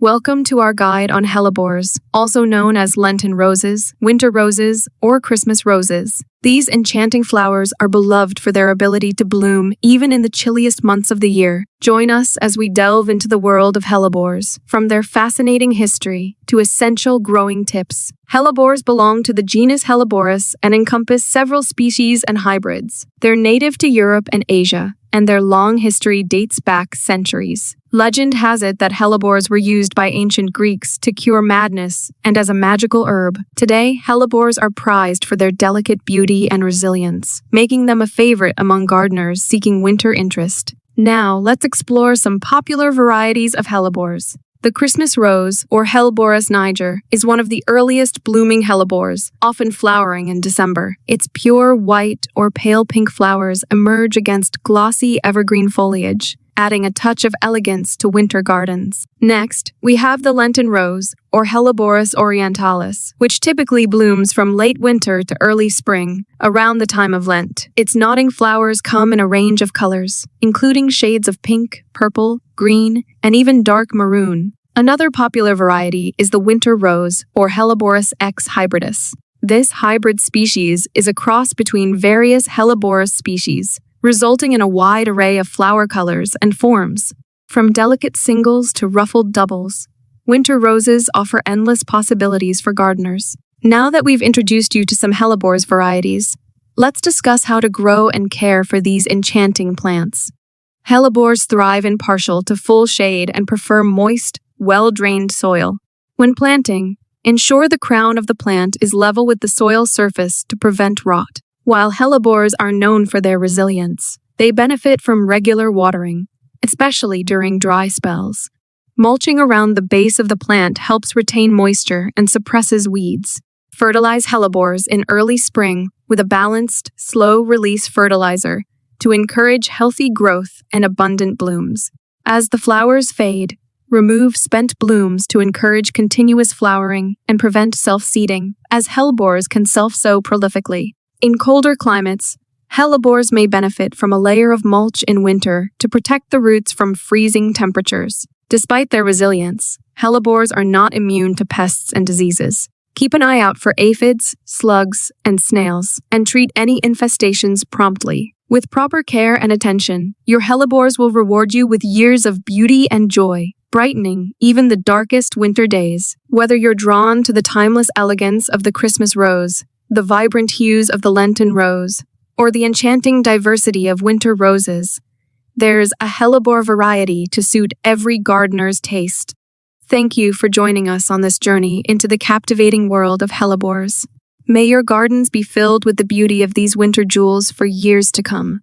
Welcome to our guide on hellebores, also known as Lenton roses, winter roses, or Christmas roses. These enchanting flowers are beloved for their ability to bloom even in the chilliest months of the year. Join us as we delve into the world of hellebores, from their fascinating history to essential growing tips. Hellebores belong to the genus Hellebores and encompass several species and hybrids. They're native to Europe and Asia, and their long history dates back centuries. Legend has it that hellebores were used by ancient Greeks to cure madness and as a magical herb. Today, hellebores are prized for their delicate beauty and resilience, making them a favorite among gardeners seeking winter interest. Now, let's explore some popular varieties of hellebores. The Christmas rose, or Hellebores niger, is one of the earliest blooming hellebores, often flowering in December. Its pure white or pale pink flowers emerge against glossy evergreen foliage, adding a touch of elegance to winter gardens. Next, we have the Lenton rose, or Hellebores orientalis, which typically blooms from late winter to early spring, around the time of Lent. Its nodding flowers come in a range of colors, including shades of pink, purple, green, and even dark maroon. Another popular variety is the winter rose, or Hellebores X hybridus. This hybrid species is a cross between various Hellebores species, resulting in a wide array of flower colors and forms. From delicate singles to ruffled doubles, winter roses offer endless possibilities for gardeners. Now that we've introduced you to some hellebores varieties, let's discuss how to grow and care for these enchanting plants. Hellebores thrive in partial to full shade and prefer moist, well-drained soil. When planting, ensure the crown of the plant is level with the soil surface to prevent rot. While hellebores are known for their resilience, they benefit from regular watering, especially during dry spells. Mulching around the base of the plant helps retain moisture and suppresses weeds. Fertilize hellebores in early spring with a balanced, slow-release fertilizer to encourage healthy growth and abundant blooms. As the flowers fade, remove spent blooms to encourage continuous flowering and prevent self-seeding, as hellebores can self-sow prolifically. In colder climates, hellebores may benefit from a layer of mulch in winter to protect the roots from freezing temperatures. Despite their resilience, hellebores are not immune to pests and diseases. Keep an eye out for aphids, slugs, and snails, and treat any infestations promptly. With proper care and attention, your hellebores will reward you with years of beauty and joy, brightening even the darkest winter days. Whether you're drawn to the timeless elegance of the Christmas rose, the vibrant hues of the Lenton rose, or the enchanting diversity of winter roses, there's a hellebore variety to suit every gardener's taste. Thank you for joining us on this journey into the captivating world of hellebores. May your gardens be filled with the beauty of these winter jewels for years to come.